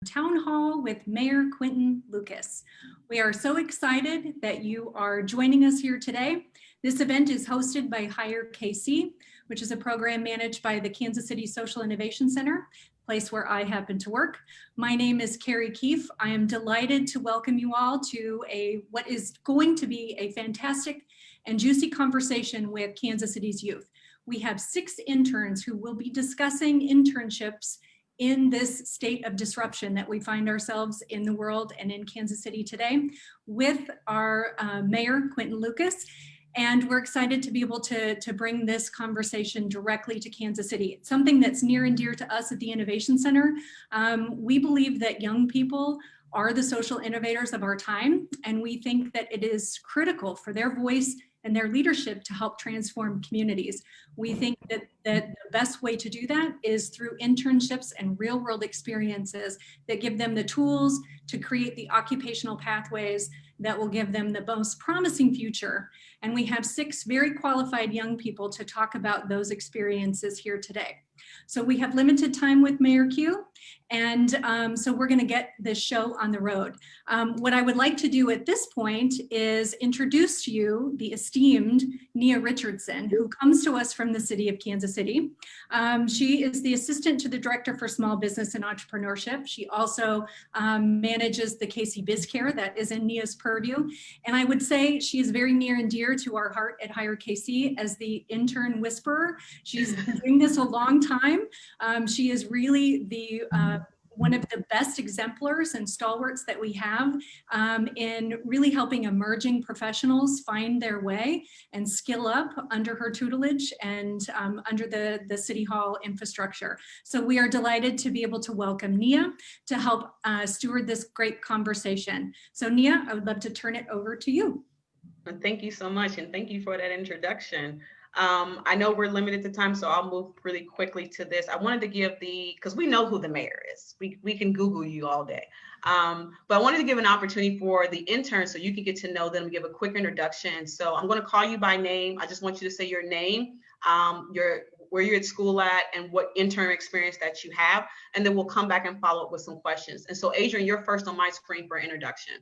Town Hall with Mayor Quinton Lucas. We are so excited that you are joining us here today. This event is hosted by Hire KC, which is a program managed by the Kansas City Social Innovation Center, place where I happen to work. My name is Carrie Keefe. I am delighted to welcome you all to what is going to be a fantastic and juicy conversation with Kansas City's youth. We have 6 interns who will be discussing internships in this state of disruption that we find ourselves in the world and in Kansas City today with our Mayor, Quinton Lucas. And we're excited to be able to bring this conversation directly to Kansas City. It's something that's near and dear to us at the Innovation Center. We believe that young people are the social innovators of our time, and we think that it is critical for their voice and their leadership to help transform communities. We think that the best way to do that is through internships and real world experiences that give them the tools to create the occupational pathways that will give them the most promising future. And we have 6 very qualified young people to talk about those experiences here today. So we have limited time with Mayor Q, and so we're going to get this show on the road. What I would like to do at this point is introduce to you the esteemed Nia Richardson, who comes to us from the city of Kansas City. She is the assistant to the director for small business and entrepreneurship. She also manages the KC BizCare that is in Nia's purview. And I would say she is very near and dear to our heart at Hire KC as the intern whisperer. She's been doing this a long time. She is really the one of the best exemplars and stalwarts that we have in really helping emerging professionals find their way and skill up under her tutelage and under the City Hall infrastructure. So we are delighted to be able to welcome Nia to help steward this great conversation. So Nia, I would love to turn it over to you. Thank you so much, and thank you for that introduction. I know we're limited to time, so I'll move really quickly to this. I wanted to give because we know who the mayor is. We can Google you all day. But I wanted to give an opportunity for the interns so you can get to know them, give a quick introduction. So I'm going to call you by name. I just want you to say your name, where you're at school at, and what intern experience that you have. And then we'll come back and follow up with some questions. And so Adrian, you're first on my screen for introduction.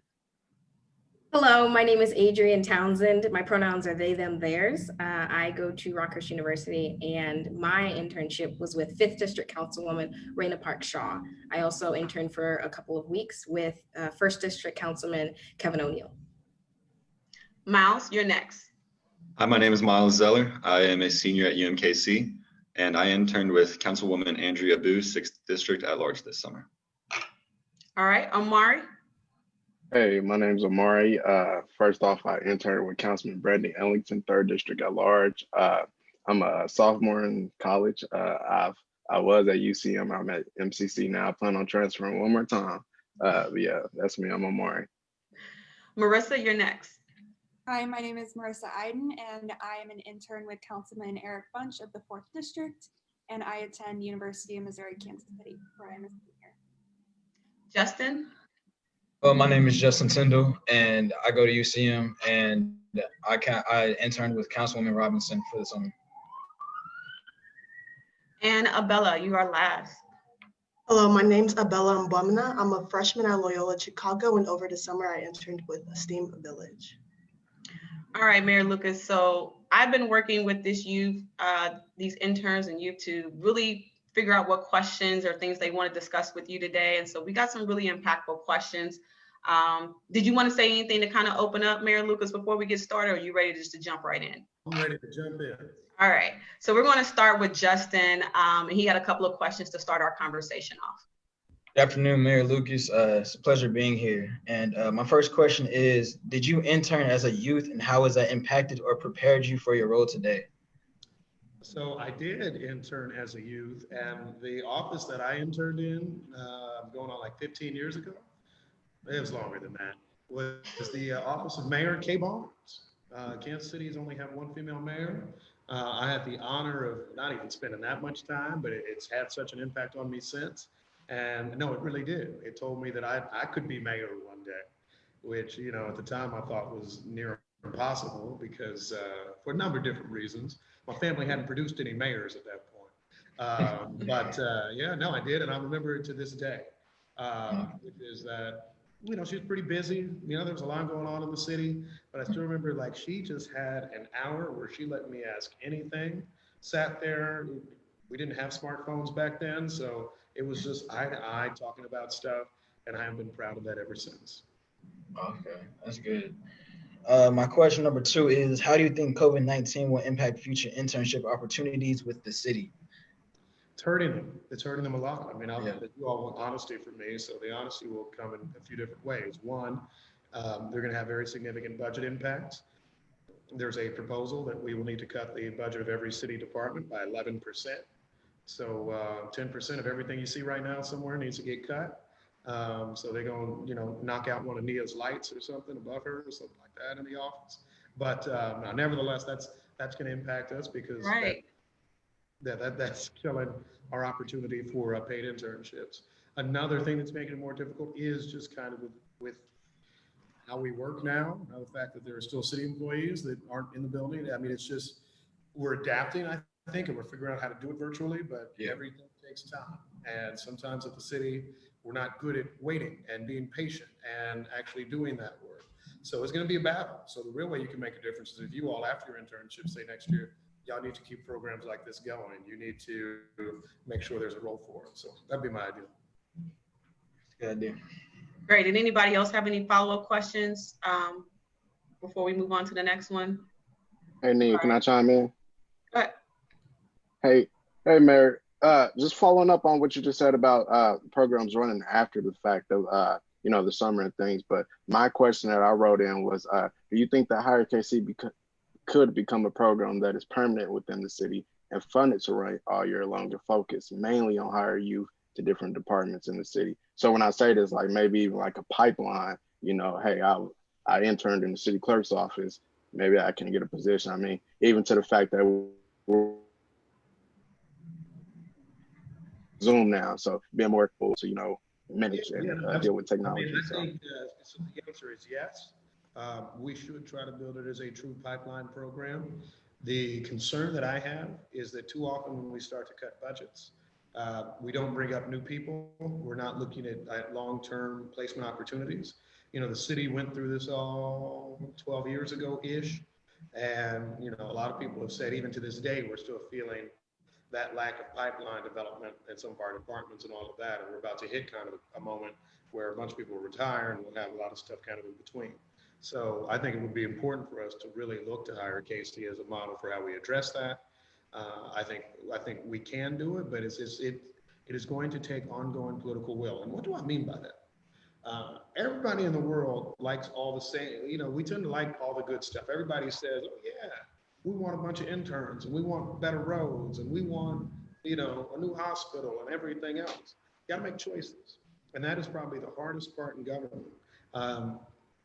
Hello, my name is Adrian Townsend. My pronouns are they, them, theirs. I go to Rockhurst University, and my internship was with 5th District Councilwoman Raina Park Shaw. I also interned for a couple of weeks with 1st District Councilman Kevin O'Neill. Miles, you're next. Hi, my name is Miles Zeller. I am a senior at UMKC, and I interned with Councilwoman Andrea Boo, 6th District at large this summer. All right, Omari. Hey, my name's Amari. First off, I interned with Councilman Brandon Ellington, 3rd District at large. I'm a sophomore in college. I was at UCM. I'm at MCC now. I plan on transferring one more time. But yeah, that's me. I'm Amari. Marissa, you're next. Hi, my name is Marissa Iden, and I am an intern with Councilman Eric Bunch of the 4th District, and I attend University of Missouri, Kansas City, where I'm a senior. Justin? Well, my name is Justin Tyndall, and I go to UCM, and I interned with Councilwoman Robinson for the summer. And Abella, you are last. Hello, my name's Abella Mbwamina. I'm a freshman at Loyola Chicago, and over the summer I interned with Esteem Village. All right, Mayor Lucas. So I've been working with this youth, these interns and youth to really figure out what questions or things they want to discuss with you today. And so we got some really impactful questions. Did you want to say anything to kind of open up, Mayor Lucas, before we get started, or are you ready just to jump right in? I'm ready to jump in. All right, so we're going to start with Justin, and he had a couple of questions to start our conversation off. Good afternoon, Mayor Lucas. It's a pleasure being here. And my first question is, did you intern as a youth, and how has that impacted or prepared you for your role today? So I did intern as a youth, and the office that I interned in, going on like 15 years ago, it was longer than that, was the office of Mayor Kay Barnes. Kansas City's only have one female mayor. I had the honor of not even spending that much time, but it's had such an impact on me since. And no, it really did. It told me that I could be mayor one day, which, you know, at the time I thought was near impossible because for a number of different reasons. My family hadn't produced any mayors at that point. Yeah, no, I did, and I remember it to this day. which is that, you know, she's pretty busy. You know, there was a lot going on in the city, but I still remember like she just had an hour where she let me ask anything, sat there. We didn't have smartphones back then, so it was just eye to eye talking about stuff, and I have been proud of that ever since. Okay, that's good. My question number 2 is, how do you think COVID-19 will impact future internship opportunities with the city? It's hurting them. It's hurting them a lot. I mean, Yeah. you all want honesty from me, so the honesty will come in a few different ways. One, they're going to have very significant budget impacts. There's a proposal that we will need to cut the budget of every city department by 11%. So 10% of everything you see right now somewhere needs to get cut. So they're going to, you know, knock out one of Nia's lights or something above her or something like that in the office. But now, nevertheless, that's going to impact us because Right. that's killing our opportunity for paid internships. Another thing that's making it more difficult is just kind of with how we work now, the fact that there are still city employees that aren't in the building. I mean, it's just, we're adapting, I think, and we're figuring out how to do it virtually, but everything takes time. And sometimes at the city, we're not good at waiting and being patient and actually doing that work. So it's going to be a battle. So the real way you can make a difference is if you all, after your internship, say next year, y'all need to keep programs like this going. You need to make sure there's a role for it. So that'd be my idea. Good idea. Great. Did anybody else have any follow-up questions before we move on to the next one? Hey, Nia, can I chime in? Go ahead. Hey, Mary. Just following up on what you just said about programs running after the fact of you know, the summer and things. But my question that I wrote in was, do you think that Hire KC could become a program that is permanent within the city and funded to run all year long to focus mainly on hire youth to different departments in the city? So when I say this, like maybe even like a pipeline, you know, hey, I interned in the city clerk's office, maybe I can get a position. I mean, even to the fact that we're Zoom now, so being more able to, you know, manage and deal with technology. I mean, I think so the answer is yes. We should try to build it as a true pipeline program. The concern that I have is that too often when we start to cut budgets, we don't bring up new people. We're not looking at long-term placement opportunities. You know, the city went through this all 12 years ago-ish. And, you know, a lot of people have said, even to this day, we're still feeling that lack of pipeline development in some of our departments and all of that. And we're about to hit kind of a moment where a bunch of people retire and we'll have a lot of stuff kind of in between. So I think it would be important for us to really look to Hire KC as a model for how we address that. I think we can do it, but it is going to take ongoing political will. And what do I mean by that? Everybody in the world likes all the same, you know, we tend to like all the good stuff. Everybody says, oh yeah, we want a bunch of interns and we want better roads and we want, you know, a new hospital and everything else. You gotta make choices. And that is probably the hardest part in government,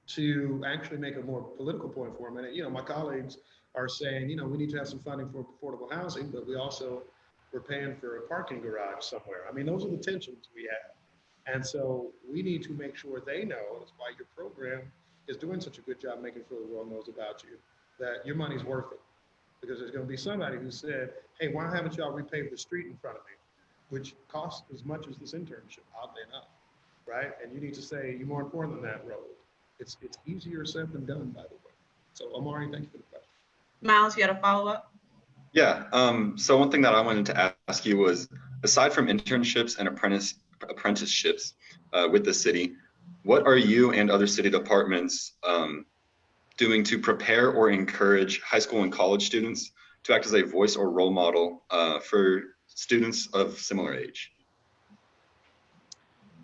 to actually make a more political point for a minute. You know, my colleagues are saying, you know, we need to have some funding for affordable housing, but we're paying for a parking garage somewhere. I mean, those are the tensions we have. And so we need to make sure they know, that's why your program is doing such a good job making sure the world knows about you, that your money's worth it. Because there's going to be somebody who said, hey, why haven't y'all repaved the street in front of me? Which costs as much as this internship, oddly enough, right? And you need to say, you're more important than that road. It's easier said than done, by the way. So Amari, thank you for the question. Miles, you had a follow-up? Yeah, so one thing that I wanted to ask you was, aside from internships and apprenticeships with the city, what are you and other city departments doing to prepare or encourage high school and college students to act as a voice or role model for students of similar age?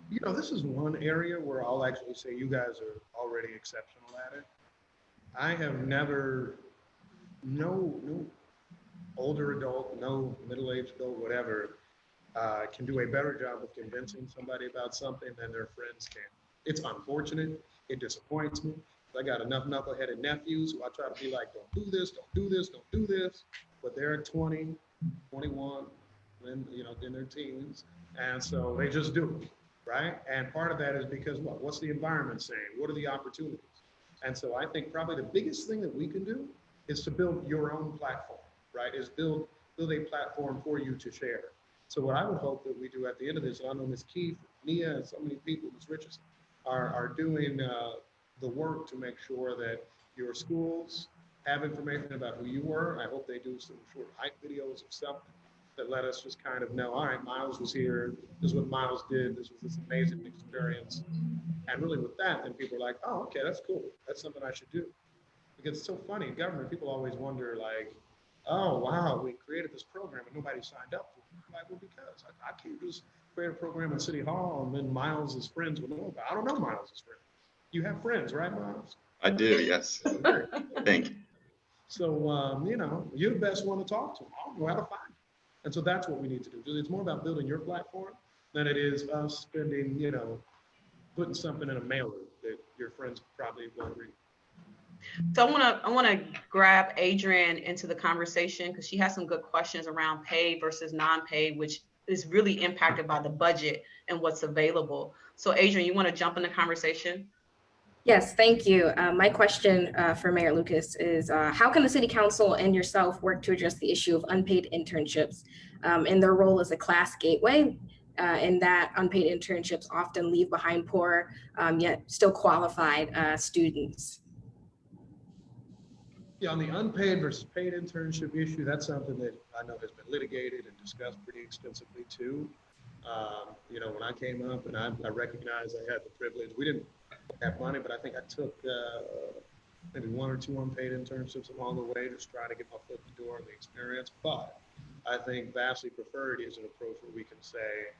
You know, this is one area where I'll actually say you guys are already exceptional at it. I have never, no older adult, no middle-aged adult, whatever, can do a better job of convincing somebody about something than their friends can. It's unfortunate. It disappoints me. I got enough knuckleheaded nephews who I try to be like, don't do this, don't do this, don't do this. But they're 20, 21, and you know, in their teens. And so they just do it, right? And part of that is because what? What's the environment saying? What are the opportunities? And so I think probably the biggest thing that we can do is to build your own platform, right? Is build a platform for you to share. So what I would hope that we do at the end of this, and I know Ms. Keith, Nia, and so many people, Ms. Richardson, are doing the work to make sure that your schools have information about who you were. I hope they do some short hype videos of something that let us just kind of know, all right, Miles was here, this is what Miles did, this was this amazing experience. And really with that, then people are like, oh, okay, that's cool. That's something I should do. Because it's so funny in government, people always wonder like, oh, wow, we created this program and nobody signed up for it. Like, well, because I can't just create a program in City Hall and then Miles' friends would know about it. I don't know Miles' friends. You have friends, right, Miles? I do, yes. Thank you. So, you know, you're the best one to talk to. I don't know how to find you. And so that's what we need to do. It's more about building your platform than it is us spending, you know, putting something in a mailer that your friends probably won't read. So I wanna grab Adrian into the conversation because she has some good questions around paid versus non-paid, which is really impacted by the budget and what's available. So Adrian, you want to jump in the conversation? Yes, thank you. My question for Mayor Lucas is how can the City Council and yourself work to address the issue of unpaid internships and their role as a class gateway, in that unpaid internships often leave behind poor yet still qualified students? Yeah, on the unpaid versus paid internship issue, that's something that I know has been litigated and discussed pretty extensively too. You know, when I came up and I recognized I had the privilege, we didn't have money, but I think I took maybe 1 or 2 unpaid internships along the way, just trying to get my foot in the door and the experience. But I think vastly preferred is an approach where we can say,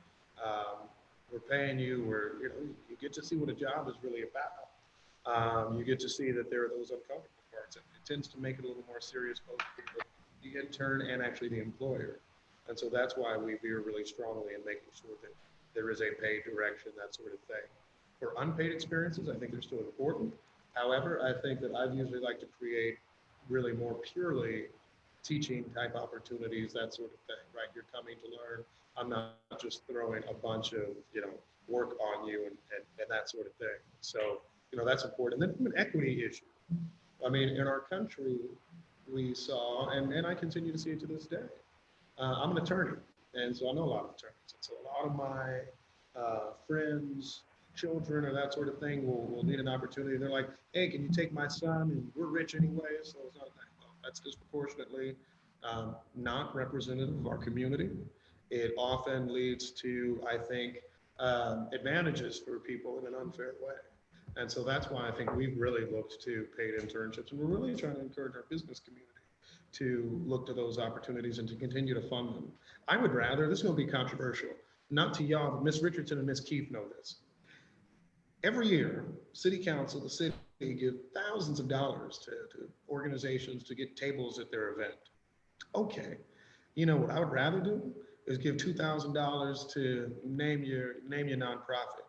we're paying you, you know, you get to see what a job is really about. You get to see that there are those uncomfortable parts. It tends to make it a little more serious, both for the intern and actually the employer. And so that's why we veer really strongly in making sure that there is a paid direction, that sort of thing. For unpaid experiences, I think they're still important. However, I think that I'd usually like to create really more purely teaching type opportunities, that sort of thing, right? You're coming to learn. I'm not just throwing a bunch of, you know, work on you and that sort of thing. So, you know, that's important. And then from an equity issue, I mean, in our country, we saw, and I continue to see it to this day. I'm an attorney, and so I know a lot of attorneys. And so a lot of my friends, children, or that sort of thing will need an opportunity. They're like, hey, can you take my son? And we're rich anyway, so it's not that. Well, that's disproportionately not representative of our community. It often leads to, I think, advantages for people in an unfair way. And so that's why I think we've really looked to paid internships, and we're really trying to encourage our business community to look to those opportunities and to continue to fund them. I would rather, this is going to be controversial, not to y'all, but Ms. Richardson and Ms. Keith know this. Every year, City Council, the city, give thousands of dollars to organizations to get tables at their event. Okay, you know what I would rather do is give $2,000 to name your nonprofit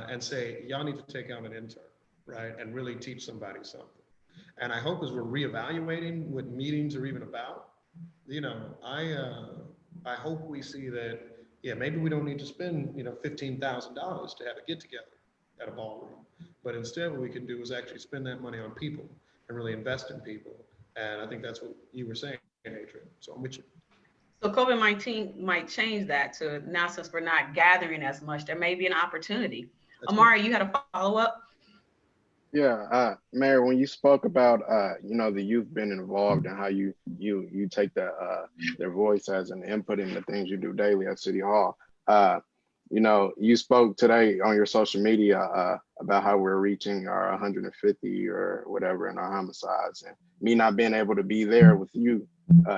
and say, y'all need to take out an intern, right? And really teach somebody something. And I hope as we're reevaluating what meetings are even about, you know, I hope we see that, yeah, maybe we don't need to spend, you know, $15,000 to have a get together at a ballroom, but instead what we can do is actually spend that money on people and really invest in people. And I think that's what you were saying, Adrian. So I'm with you. So COVID-19 might change that to now, since we're not gathering as much, there may be an opportunity. That's Amari, you had a follow-up? Yeah, Mayor, when you spoke about you know, the youth being involved and how you take their voice as an input in the things you do daily at City Hall. You know, you spoke today on your social media about how we're reaching our 150 or whatever in our homicides, and me not being able to be there with you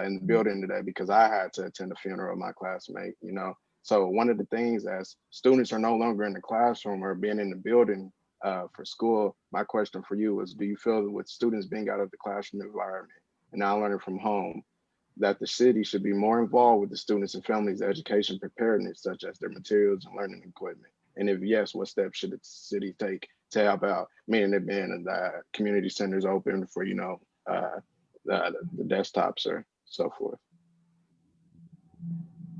in the building today because I had to attend the funeral of my classmate, you know. So one of the things, as students are no longer in the classroom or being in the building for school, my question for you is, do you feel that with students being out of the classroom environment and now learning from home, that the city should be more involved with the students and families' education preparedness, such as their materials and learning equipment? And if yes, what steps should the city take to help out? Meaning it being the community centers open for, you know, the desktops or so forth.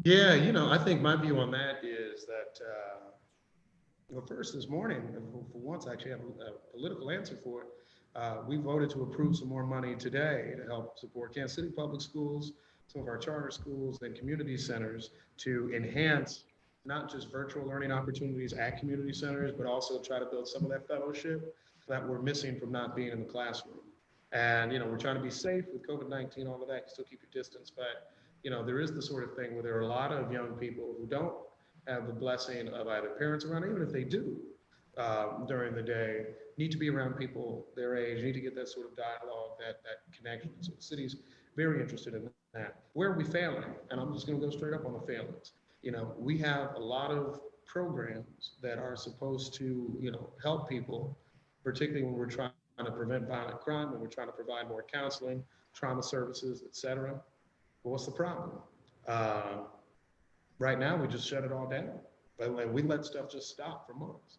Yeah, you know, I think my view on that is that, well, first this morning, for once I actually have a political answer for it. We voted to approve some more money today to help support Kansas City Public Schools, some of our charter schools and community centers to enhance not just virtual learning opportunities at community centers, but also try to build some of that fellowship that we're missing from not being in the classroom. And, we're trying to be safe with COVID-19, all of that, still keep your distance. But, there is the sort of thing where there are a lot of young people who don't have the blessing of either parents around, even if they do during the day, need to be around people their age, need to get that sort of dialogue, that connection. So the city's very interested in that. Where are we failing? And I'm just going to go straight up on the failings. We have a lot of programs that are supposed to, help people, particularly when we're trying to prevent violent crime, when we're trying to provide more counseling, trauma services, et cetera. But what's the problem? Right now, we just shut it all down. But we let stuff just stop for months.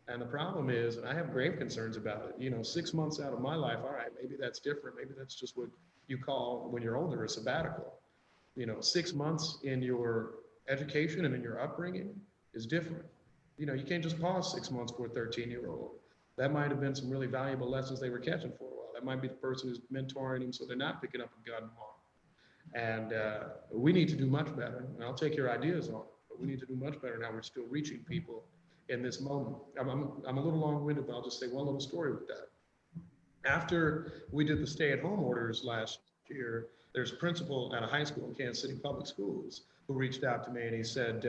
And the problem is, and I have grave concerns about it, 6 months out of my life, all right, maybe that's different. Maybe that's just what you call, when you're older, a sabbatical. 6 months in your education and in your upbringing is different. You can't just pause 6 months for a 13-year-old. That might have been some really valuable lessons they were catching for a while. That might be the person who's mentoring them so they're not picking up a gun tomorrow. And we need to do much better. And I'll take your ideas on it, but we need to do much better now. We're still reaching people in this moment. I'm a little long-winded, but I'll just say one little story with that. After we did the stay-at-home orders last year, there's a principal at a high school in Kansas City Public Schools who reached out to me, and he said,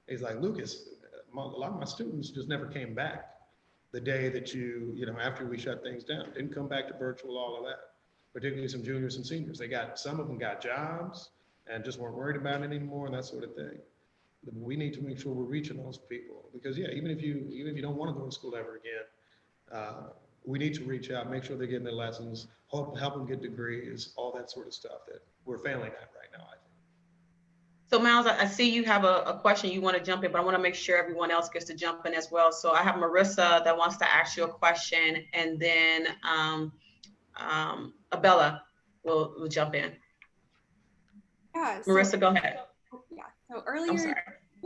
he's like, Lucas, a lot of my students just never came back the day that after we shut things down. Didn't come back to virtual, all of that, particularly some juniors and seniors. Some of them got jobs and just weren't worried about it anymore and that sort of thing. We need to make sure we're reaching those people because even if you don't want to go to school ever again, we need to reach out, make sure they're getting their lessons, help them get degrees, all that sort of stuff that we're failing at right now, I think. So Miles, I see you have a question you want to jump in, but I want to make sure everyone else gets to jump in as well. So I have Marissa that wants to ask you a question, and then Abella will jump in. Yeah. Marissa, go ahead. Yeah. So earlier, I'm sorry.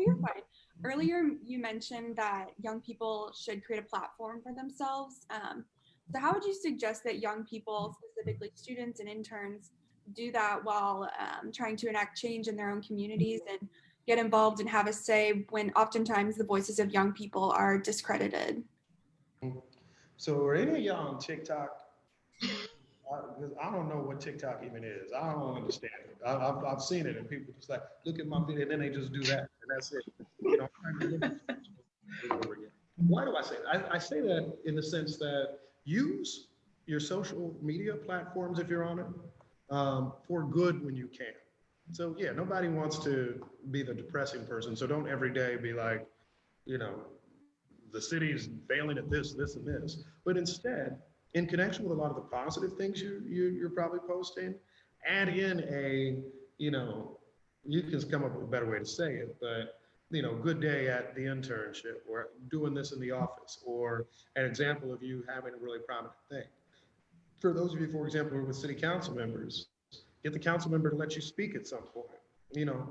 you're fine. Earlier, you mentioned that young people should create a platform for themselves. So how would you suggest that young people, specifically students and interns, do that while trying to enact change in their own communities and get involved and have a say when oftentimes the voices of young people are discredited? So are any of y'all on TikTok? Because I don't know what TikTok even is. I don't understand it. I've seen it and people just like, look at my video, and then they just do that, and that's it. Why do I say that? I say that in the sense that use your social media platforms if you're on it for good when you can. So yeah, nobody wants to be the depressing person. So don't every day be like, the city's failing at this, this, and this. But instead, in connection with a lot of the positive things you're probably posting, add in you can come up with a better way to say it, but good day at the internship, or doing this in the office, or an example of you having a really prominent thing. For those of you, for example, who are with city council members, get the council member to let you speak at some point.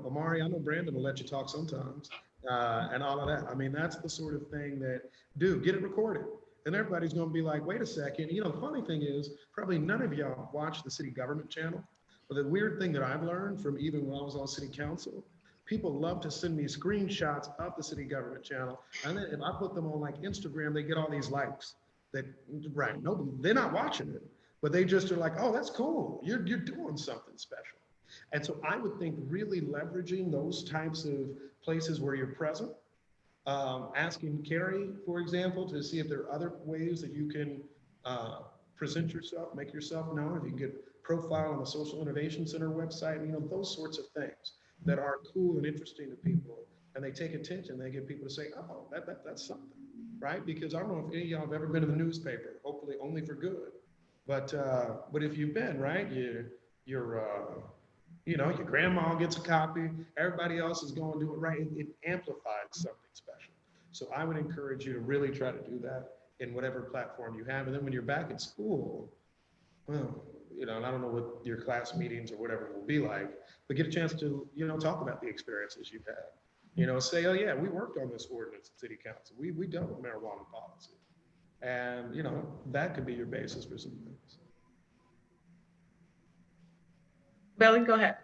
Amari, I know Brandon will let you talk sometimes, and all of that. I mean, that's the sort of thing that, get it recorded. And everybody's going to be like, wait a second. The funny thing is, probably none of y'all watch the city government channel. But the weird thing that I've learned from even when I was on city council, people love to send me screenshots of the city government channel. And then if I put them on like Instagram, they get all these likes. They're not watching it, but they just are like, oh, that's cool. You're doing something special. And so I would think really leveraging those types of places where you're present, asking Carrie, for example, to see if there are other ways that you can present yourself, make yourself known, if you can get profile on the Social Innovation Center website, those sorts of things that are cool and interesting to people. And they take attention, they get people to say, oh, that's something, right? Because I don't know if any of y'all have ever been in the newspaper, hopefully only for good. But if you've been, right, your grandma gets a copy, everybody else is going to do it right. It amplifies something special. So I would encourage you to really try to do that in whatever platform you have. And then when you're back at school, well, and I don't know what your class meetings or whatever will be like, but get a chance to, talk about the experiences you've had. Say, oh yeah, we worked on this ordinance at City Council. We dealt with marijuana policy. And, that could be your basis for some things. Belly, go ahead.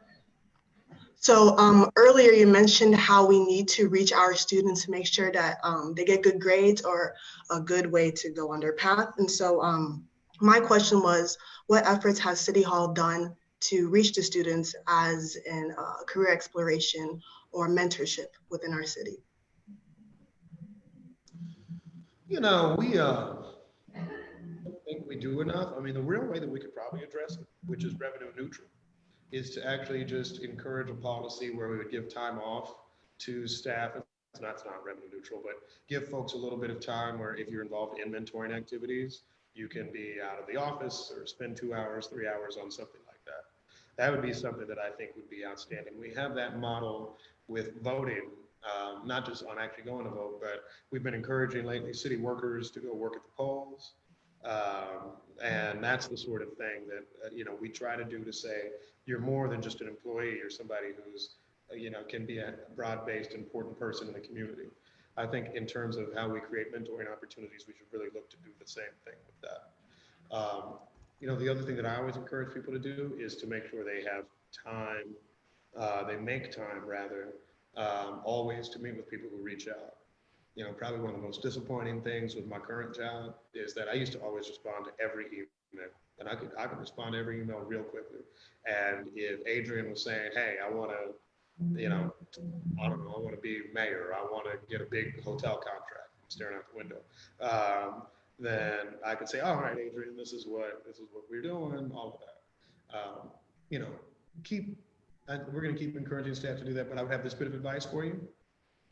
So earlier you mentioned how we need to reach our students to make sure that they get good grades or a good way to go on their path. And so my question was, what efforts has City Hall done to reach the students as in career exploration or mentorship within our city? You know, we don't think we do enough. I mean, the real way that we could probably address it, which is revenue neutral, is to actually just encourage a policy where we would give time off to staff. It's not revenue neutral, but give folks a little bit of time where if you're involved in mentoring activities, you can be out of the office or spend 2 hours, 3 hours on something like that. That would be something that I think would be outstanding. We have that model with voting, not just on actually going to vote, but we've been encouraging lately city workers to go work at the polls. And that's the sort of thing that, we try to do to say, you're more than just an employee, you're somebody who's, can be a broad-based, important person in the community. I think in terms of how we create mentoring opportunities, we should really look to do the same thing with that. The other thing that I always encourage people to do is to make sure they have time, they make time rather, always to meet with people who reach out. Probably one of the most disappointing things with my current job is that I used to always respond to every email, and I could respond to every email real quickly. And if Adrian was saying, hey, I want to, I don't know, I want to be mayor, I want to get a big hotel contract, I'm staring out the window, then I could say, all right, Adrian, this is what we're doing, all of that. We're going to keep encouraging staff to do that, but I would have this bit of advice for you.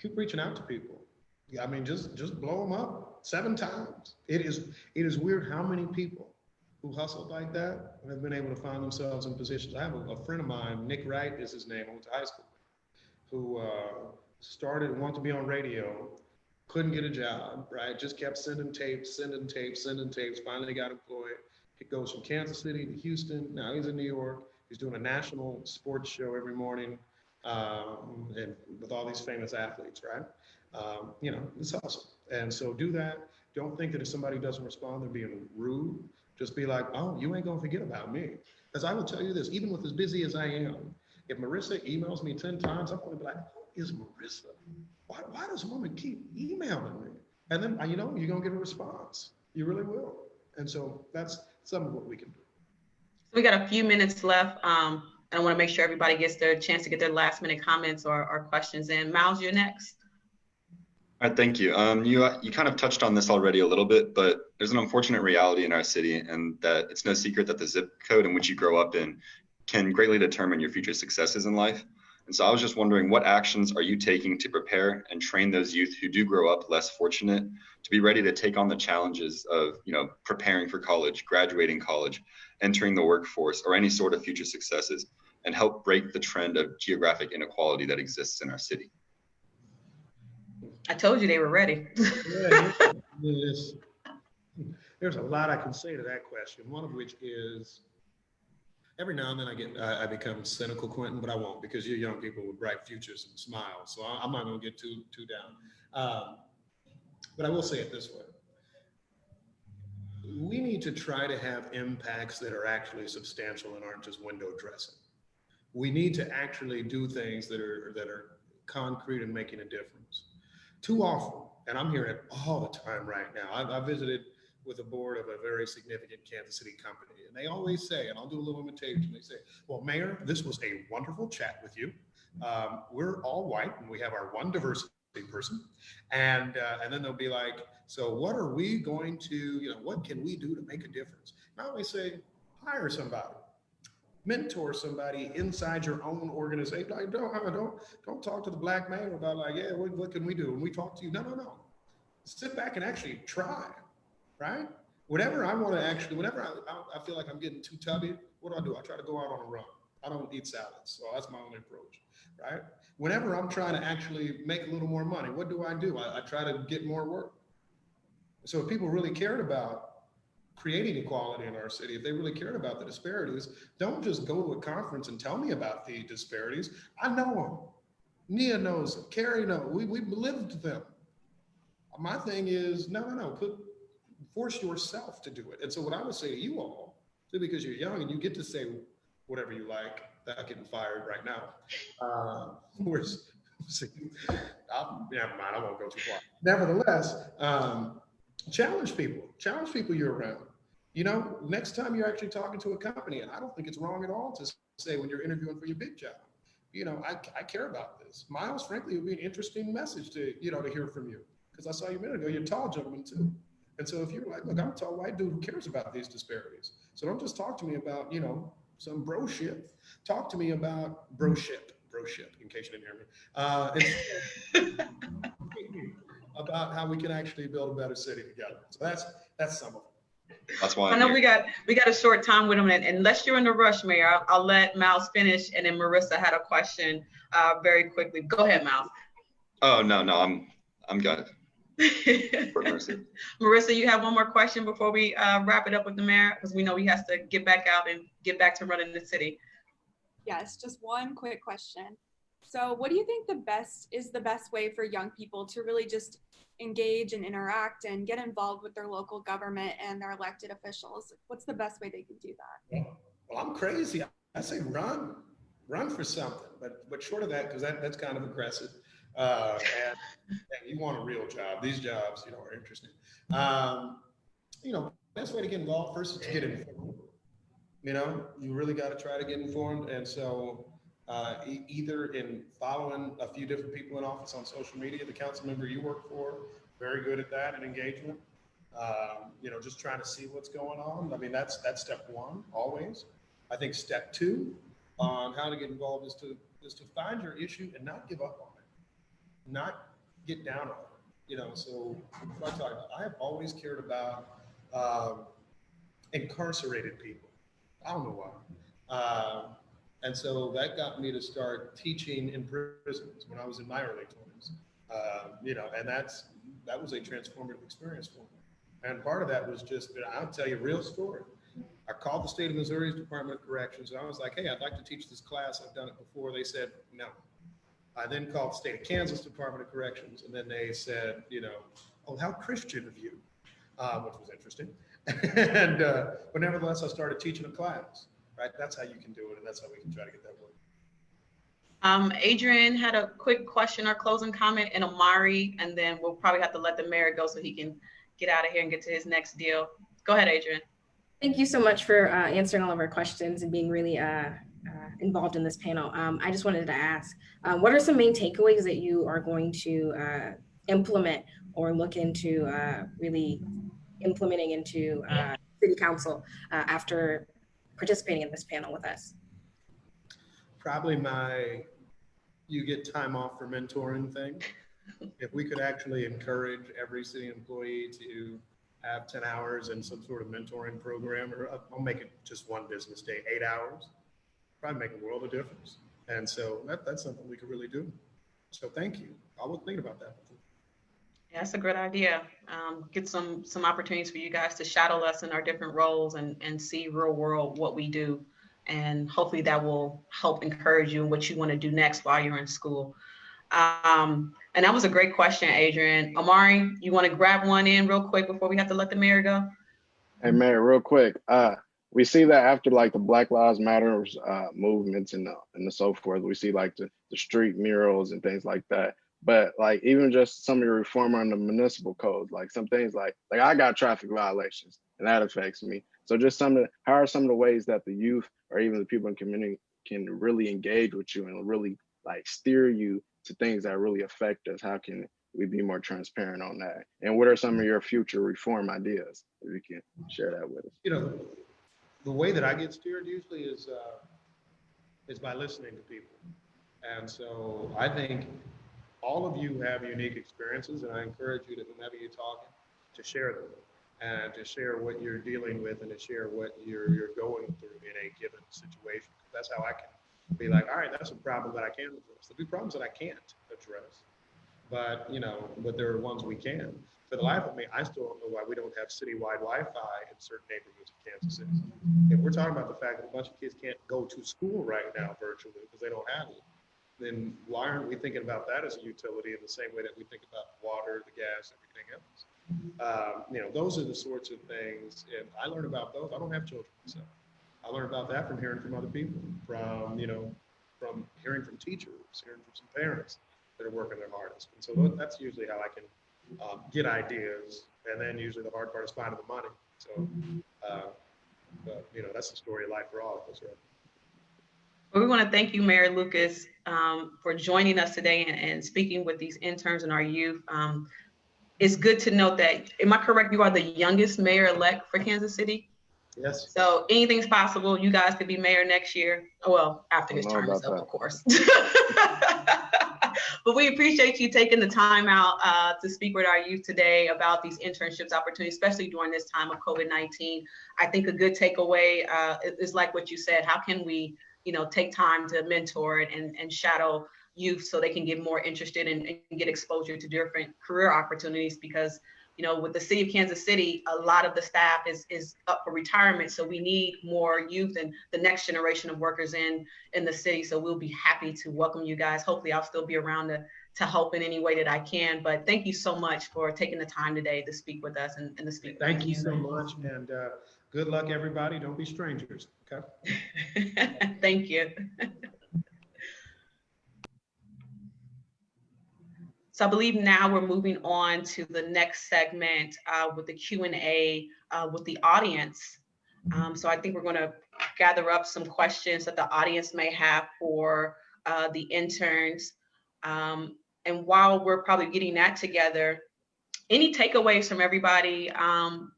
Keep reaching out to people. I mean, just blow them up 7 times. It is weird how many people who hustled like that have been able to find themselves in positions. I have a friend of mine, Nick Wright is his name, I went to high school, who wanted to be on radio, couldn't get a job, right? Just kept sending tapes, finally got employed. He goes from Kansas City to Houston, now he's in New York. He's doing a national sports show every morning, and with all these famous athletes, right? It's awesome. And so do that. Don't think that if somebody doesn't respond, they're being rude. Just be like, oh, you ain't gonna forget about me. Because I will tell you this, even with as busy as I am, if Marissa emails me 10 times, I'm gonna be like, who is Marissa? Why does woman keep emailing me? And then, you're gonna get a response. You really will. And so that's some of what we can do. We got a few minutes left. And I want to make sure everybody gets their chance to get their last minute comments or questions in. Miles, you're next. All right, thank you. You kind of touched on this already a little bit, but there's an unfortunate reality in our city, and that it's no secret that the zip code in which you grow up in can greatly determine your future successes in life. And so I was just wondering, what actions are you taking to prepare and train those youth who do grow up less fortunate to be ready to take on the challenges of, preparing for college, graduating college, entering the workforce, or any sort of future successes, and help break the trend of geographic inequality that exists in our city? I told you they were ready. There's a lot I can say to that question. One of which is, every now and then I become cynical, Quinton, but I won't, because you're young people with bright futures and smiles. So I'm not going to get too down. But I will say it this way. We need to try to have impacts that are actually substantial and aren't just window dressing. We need to actually do things that are concrete and making a difference. Too often, and I'm hearing it all the time right now, I visited with a board of a very significant Kansas City company, and they always say, and I'll do a little imitation, they say, well, Mayor, this was a wonderful chat with you. We're all white and we have our one diversity person. And then they'll be like, so what are we going to, what can we do to make a difference? Now they say, hire somebody, mentor somebody inside your own organization. Like, don't talk to the black man about like, yeah, what can we do? When we talk to you, no. Sit back and actually try, right? Whenever I feel like I'm getting too tubby, what do? I try to go out on a run. I don't eat salads, so that's my only approach, right? Whenever I'm trying to actually make a little more money, what do? I try to get more work. So if people really cared about creating equality in our city, if they really cared about the disparities, don't just go to a conference and tell me about the disparities. I know them. Nia knows them. Carrie knows. We've lived them. My thing is, no. Force yourself to do it. And so what I would say to you all, because you're young and you get to say whatever you like, without getting fired right now. Never mind, I won't go too far. Nevertheless, challenge people you're around. You know, next time you're actually talking to a company, and I don't think it's wrong at all to say when you're interviewing for your big job, you know, I care about this. Miles, frankly, it would be an interesting message to, you know, to hear from you. Because I saw you a minute ago, you're a tall gentleman too. And so if you're like, look, I'm a tall white dude who cares about these disparities. So don't just talk to me about, you know, some bro shit. Talk to me about bro shit, in case you didn't hear me. About how we can actually build a better city together. So that's some of it. That's why I know we got a short time with him, and unless you're in a rush, Mayor, I'll let Miles finish, and then Marissa had a question very quickly. Go ahead, Miles. Oh no, I'm good. Marissa, you have one more question before we wrap it up with the mayor, because we know he has to get back out and get back to running the city. Yes, just one quick question. So what do you think the best way for young people to really just engage and interact and get involved with their local government and their elected officials? What's the best way they can do that? Well, I'm crazy. I say run for something, but short of that, because that's kind of aggressive. And you want a real job. These jobs, you know, are interesting. You know, best way to get involved first is to get informed. You know, you really got to try to get informed. And so either in following a few different people in office on social media, the council member you work for, very good at that and engagement. You know, just trying to see what's going on. I mean, that's step one, always. I think step two on how to get involved is to find your issue and not give up on it, not get down on it. You know, so what I talk about, I have always cared about incarcerated people. I don't know why. And so that got me to start teaching in prisons when I was in my early 20s. You know, and that was a transformative experience for me. And part of that was just, I'll tell you a real story. I called the state of Missouri's Department of Corrections. And I was like, hey, I'd like to teach this class. I've done it before. They said, no. I then called the state of Kansas Department of Corrections. And then they said, you know, oh, how Christian of you, which was interesting. And, but nevertheless, I started teaching a class, right? That's how you can do it. And that's how we can try to get that work. Adrian had a quick question or closing comment, and Amari, and then we'll probably have to let the mayor go so he can get out of here and get to his next deal. Go ahead, Adrian. Thank you so much for answering all of our questions and being really involved in this panel. I just wanted to ask, what are some main takeaways that you are going to implement or look into really implementing into City Council after participating in this panel with us? Probably you get time off for mentoring thing. If we could actually encourage every city employee to have 10 hours in some sort of mentoring program, or I'll make it just one business day, 8 hours, probably make a world of difference. And so that's something we could really do. So thank you. I was thinking about that before. Yeah, that's a great idea. Get some opportunities for you guys to shadow us in our different roles and see real world what we do. And hopefully that will help encourage you in what you want to do next while you're in school. And that was a great question, Adrian. Amari, you want to grab one in real quick before we have to let the mayor go? Hey, Mayor, real quick. We see that after like the Black Lives Matter movements and the so forth, we see like the street murals and things like that. But like even just some of the reform on the municipal codes, like some things like I got traffic violations and that affects me. So just how are some of the ways that the youth or even the people in the community can really engage with you and really like steer you to things that really affect us? How can we be more transparent on that? And what are some of your future reform ideas? If you can share that with us. You know, the way that I get steered usually is by listening to people. And so I think all of you have unique experiences, and I encourage you to, whenever you're talking, to share them and to share what you're dealing with and to share what you're going through in a given situation. That's how I can be like, all right, that's a problem that I can address. There'll be problems that I can't address, but there are ones we can. For the life of me, I still don't know why we don't have citywide Wi-Fi in certain neighborhoods of Kansas City. If we're talking about the fact that a bunch of kids can't go to school right now virtually because they don't have it, then why aren't we thinking about that as a utility in the same way that we think about water, the gas, everything else? Those are the sorts of things, and I learn about those. I don't have children myself, I learned about that from hearing from other people, from, from hearing from teachers, hearing from some parents that are working their hardest. And so that's usually how I can get ideas. And then usually the hard part is finding the money. So, but, that's the story of life for all of us, right? Well, we want to thank you, Mayor Lucas, for joining us today and speaking with these interns and our youth. It's good to note that, am I correct, you are the youngest mayor-elect for Kansas City? Yes. So anything's possible. You guys could be mayor next year. Well, after his term is up, of course. But we appreciate you taking the time out to speak with our youth today about these internships opportunities, especially during this time of COVID-19. I think a good takeaway is like what you said. How can we, take time to mentor and shadow youth so they can get more interested and get exposure to different career opportunities? Because with the city of Kansas City, a lot of the staff is up for retirement. So we need more youth and the next generation of workers in the city. So we'll be happy to welcome you guys. Hopefully I'll still be around to help in any way that I can. But thank you so much for taking the time today to speak with us and to speak. Thank you so much. And good luck, everybody. Don't be strangers. Okay. Thank you. So I believe now we're moving on to the next segment with the Q&A with the audience. So I think we're going to gather up some questions that the audience may have for the interns. And while we're probably getting that together, any takeaways from everybody?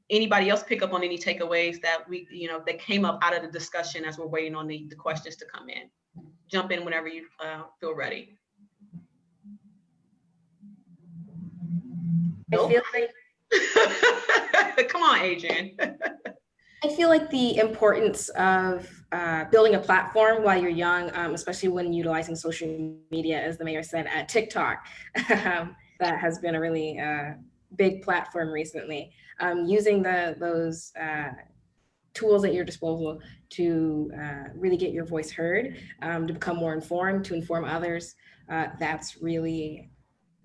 Anybody else pick up on any takeaways that that came up out of the discussion as we're waiting on the questions to come in? Jump in whenever you feel ready. Nope. I feel like come on, Adrian. I feel like the importance of building a platform while you're young, especially when utilizing social media, as the mayor said, at TikTok, that has been a really big platform recently. Using those tools at your disposal to really get your voice heard, to become more informed, to inform others. That's really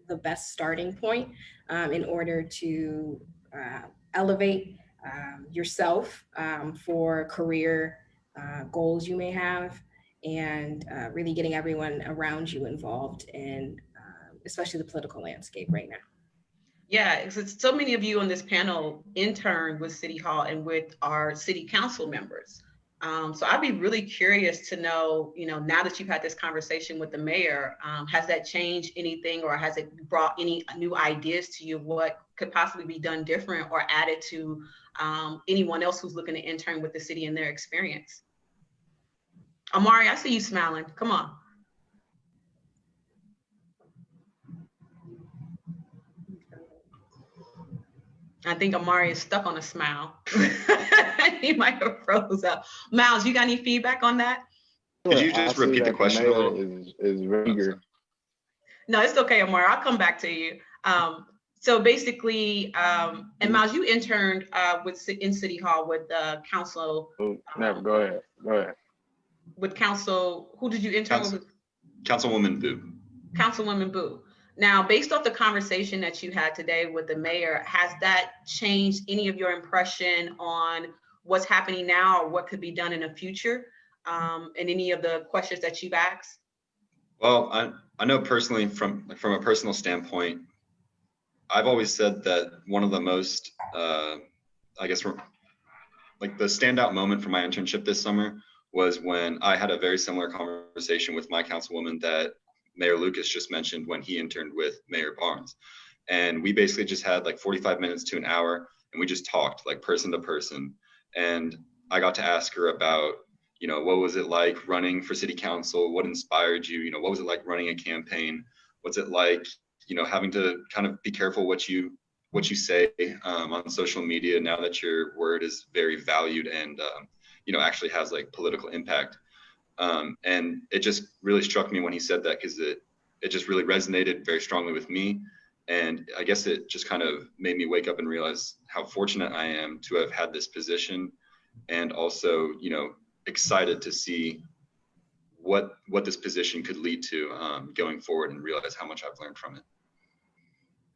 the best starting point in order to elevate yourself for career goals you may have, and really getting everyone around you involved in especially the political landscape right now. Yeah, because so many of you on this panel interned with City Hall and with our city council members. So I'd be really curious to know, now that you've had this conversation with the mayor, has that changed anything, or has it brought any new ideas to you? What could possibly be done different or added to anyone else who's looking to intern with the city and their experience? Amari, I see you smiling. Come on. I think Amari is stuck on a smile. He might have froze up. Miles, you got any feedback on that? Could you just repeat the question a little? Is eager. No, it's okay, Amari. I'll come back to you. So basically, and Miles, you interned in City Hall with council. Never. Go ahead. With council, who did you intern with? Councilwoman Boo. Councilwoman Boo. Now, based off the conversation that you had today with the mayor, has that changed any of your impression on what's happening now or what could be done in the future, and any of the questions that you've asked? Well, I know personally from a personal standpoint, I've always said that one of the most, I guess, like the standout moment for my internship this summer was when I had a very similar conversation with my councilwoman that Mayor Lucas just mentioned when he interned with Mayor Barnes. And we basically just had like 45 minutes to an hour, and we just talked like person to person. And I got to ask her about, what was it like running for city council? What inspired you? What was it like running a campaign? What's it like, having to kind of be careful what you say on social media now that your word is very valued and, actually has like political impact. And it just really struck me when he said that, because it just really resonated very strongly with me. And I guess it just kind of made me wake up and realize how fortunate I am to have had this position, and also, excited to see what this position could lead to going forward, and realize how much I've learned from it.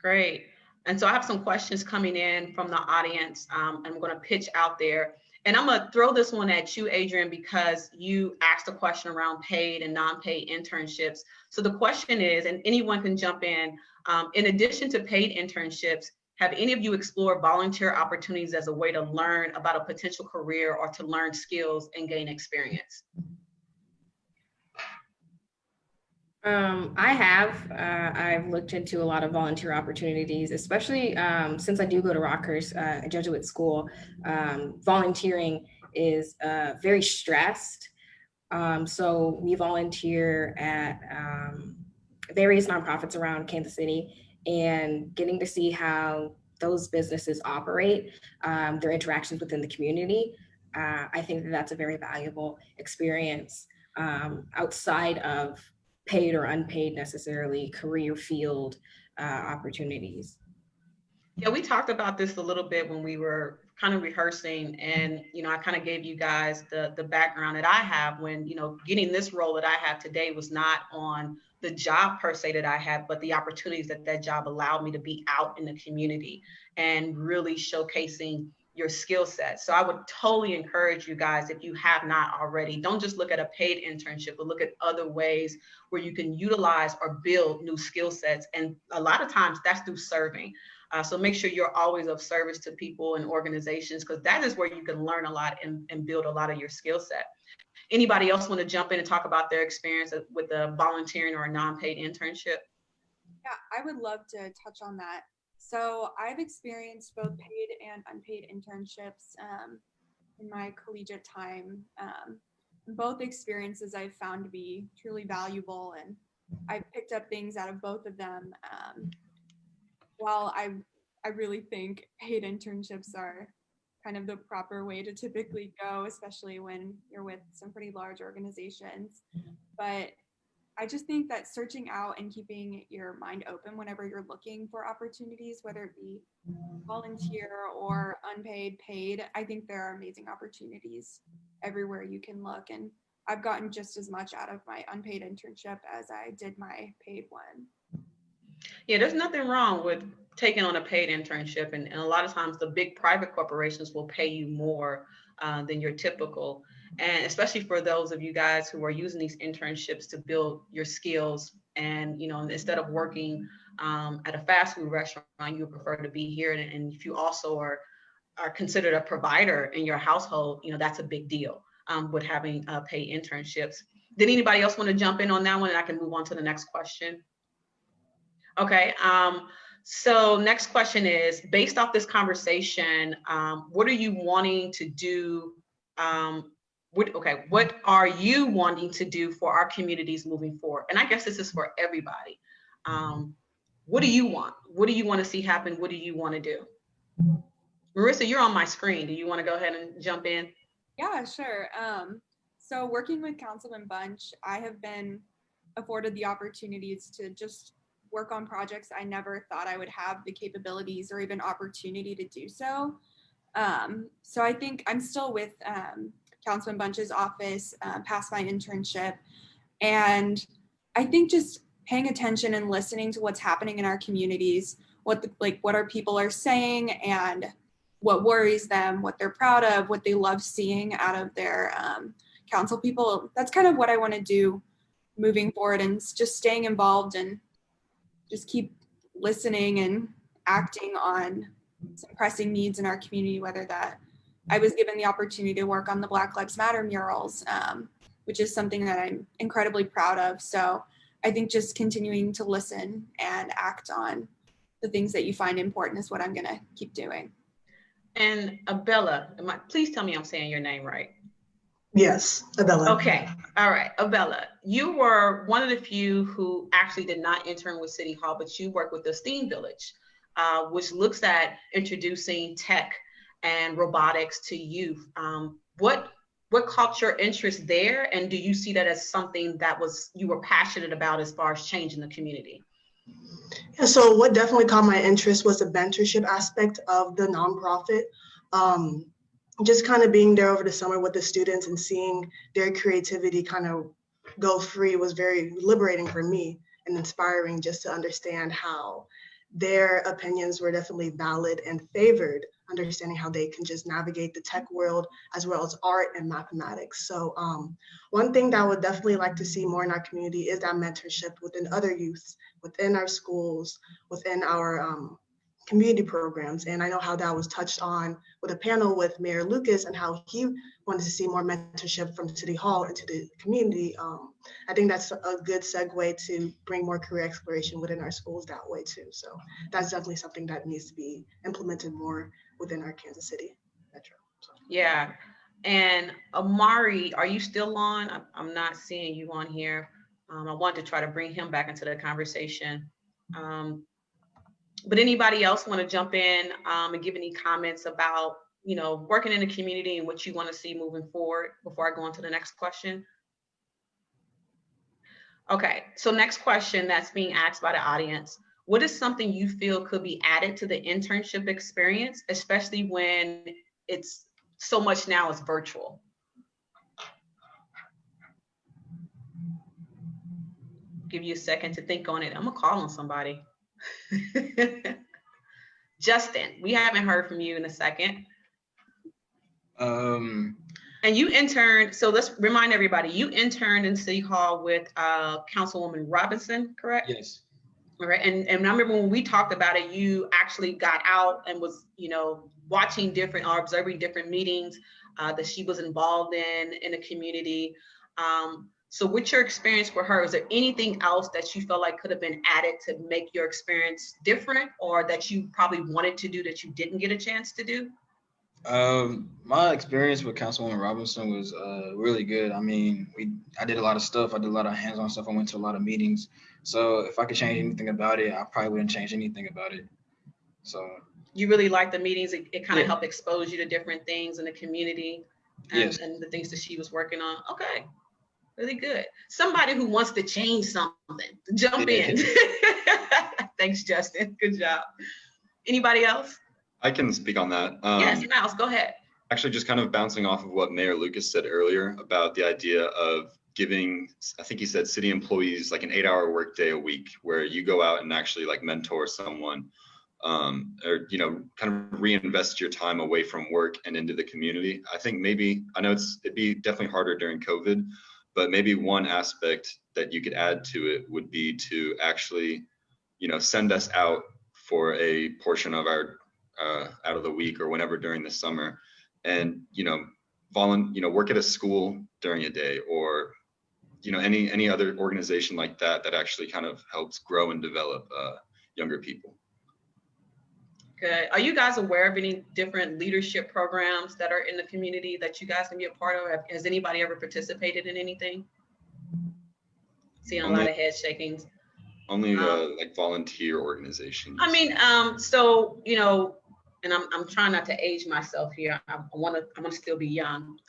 Great. And so I have some questions coming in from the audience, and I'm going to pitch out there. And I'm gonna throw this one at you, Adrian, because you asked a question around paid and non-paid internships. So the question is, and anyone can jump in addition to paid internships, have any of you explored volunteer opportunities as a way to learn about a potential career or to learn skills and gain experience? I have. I've looked into a lot of volunteer opportunities, especially since I do go to Rockhurst, a Jesuit school. Volunteering is very stressed. So we volunteer at various nonprofits around Kansas City, and getting to see how those businesses operate, their interactions within the community. I think that that's a very valuable experience outside of paid or unpaid necessarily career field opportunities. Yeah, we talked about this a little bit when we were kind of rehearsing, and I kind of gave you guys the background that I have when getting this role that I have today was not on the job per se that I had, but the opportunities that job allowed me to be out in the community and really showcasing your skill set. So I would totally encourage you guys, if you have not already, don't just look at a paid internship, but look at other ways where you can utilize or build new skill sets. And a lot of times that's through serving. So make sure you're always of service to people and organizations, because that is where you can learn a lot and build a lot of your skill set. Anybody else want to jump in and talk about their experience with a volunteering or a non-paid internship? Yeah, I would love to touch on that. So I've experienced both paid and unpaid internships in my collegiate time. Both experiences I've found to be truly valuable, and I've picked up things out of both of them. While I really think paid internships are kind of the proper way to typically go, especially when you're with some pretty large organizations. But I just think that searching out and keeping your mind open whenever you're looking for opportunities, whether it be volunteer or unpaid, paid, I think there are amazing opportunities everywhere you can look. And I've gotten just as much out of my unpaid internship as I did my paid one. Yeah, there's nothing wrong with taking on a paid internship. And a lot of times the big private corporations will pay you more than your typical. And especially for those of you guys who are using these internships to build your skills. And, instead of working at a fast food restaurant, you prefer to be here. And if you also are considered a provider in your household, that's a big deal with having paid internships. Did anybody else want to jump in on that one? And I can move on to the next question. Okay, so next question is, based off this conversation, what are you wanting to do? What are you wanting to do for our communities moving forward? And I guess this is for everybody. What do you want? What do you want to see happen? What do you want to do? Marissa, you're on my screen. Do you want to go ahead and jump in? Yeah, sure. So working with Councilman Bunch, I have been afforded the opportunities to just work on projects I never thought I would have the capabilities or even opportunity to do so. So I think I'm still with Councilman Bunch's office past my internship. And I think just paying attention and listening to what's happening in our communities, what our people are saying and what worries them, what they're proud of, what they love seeing out of their council people. That's kind of what I want to do moving forward, and just staying involved and just keep listening and acting on some pressing needs in our community, whether that I was given the opportunity to work on the Black Lives Matter murals, which is something that I'm incredibly proud of. So I think just continuing to listen and act on the things that you find important is what I'm going to keep doing. And Abella, please tell me I'm saying your name right. Yes, Abella. Okay, all right, Abella, you were one of the few who actually did not intern with City Hall, but you work with the STEAM Village, which looks at introducing tech and robotics to youth. What caught your interest there, and do you see that as something that you were passionate about as far as changing the community? Yeah, so what definitely caught my interest was the mentorship aspect of the nonprofit. Just kind of being there over the summer with the students and seeing their creativity kind of go free was very liberating for me and inspiring, just to understand how their opinions were definitely valid and favored, understanding how they can just navigate the tech world as well as art and mathematics. So one thing that I would definitely like to see more in our community is that mentorship within other youths, within our schools, within our community programs. And I know how that was touched on with a panel with Mayor Lucas and how he wanted to see more mentorship from City Hall into the community. I think that's a good segue to bring more career exploration within our schools that way too. So that's definitely something that needs to be implemented more within our Kansas City Metro. So. Yeah. And Amari, are you still on? I'm not seeing you on here. I want to try to bring him back into the conversation. But anybody else want to jump in and give any comments about, you know, working in the community and what you want to see moving forward before I go on to the next question? Okay, so next question that's being asked by the audience. What is something you feel could be added to the internship experience, especially when it's so much now is virtual? Give you a second to think on it. I'm gonna call on somebody. Justin, we haven't heard from you in a second. And you interned, so let's remind everybody, you interned in City Hall with Councilwoman Robinson, correct? Yes. All right, and I remember when we talked about it, you actually got out and was, you know, watching different or observing different meetings that she was involved in the community. So with your experience with her, is there anything else that you felt like could have been added to make your experience different, or that you probably wanted to do that you didn't get a chance to do? My experience with Councilwoman Robinson was really good. I mean, I did a lot of stuff. I did a lot of hands-on stuff. I went to a lot of meetings. So if I could change anything about it, I probably wouldn't change anything about it. So you really like the meetings. It kind of helped expose you to different things in the community and, and the things that she was working on. Okay, really good. Somebody who wants to change something, jump in. Thanks, Justin. Good job. Anybody else? I can speak on that. Yes, Mouse, go ahead. Actually, just kind of bouncing off of what Mayor Lucas said earlier about the idea of giving, I think he said, city employees like an 8-hour workday a week, where you go out and actually like mentor someone, or, you know, kind of reinvest your time away from work and into the community. I think maybe, I know it'd be definitely harder during COVID, but maybe one aspect that you could add to it would be to actually, you know, send us out for a portion of our out of the week or whenever during the summer, and work at a school during a day, or any other organization like that that actually kind of helps grow and develop younger people. Good. Are you guys aware of any different leadership programs that are in the community that you guys can be a part of? Has anybody ever participated in anything? Seeing a lot of head shakings. Only like volunteer organizations. I mean, so, you know, and I'm trying not to age myself here. I want to still be young.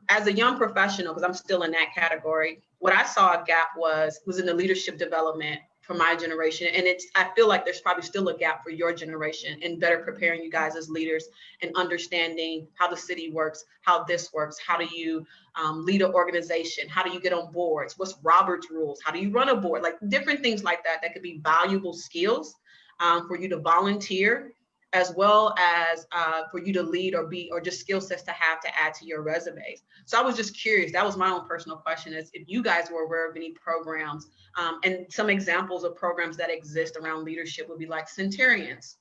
As a young professional, because I'm still in that category, what I saw a gap was in the leadership development for my generation. And I feel like there's probably still a gap for your generation in better preparing you guys as leaders and understanding how the city works, how this works, how do you lead an organization, how do you get on boards, what's Robert's rules, how do you run a board, like different things like that could be valuable skills for you to volunteer, as well as for you to lead or just skill sets to add to your resumes. So I was just curious, that was my own personal question, is if you guys were aware of any programs, and some examples of programs that exist around leadership would be like Centurions,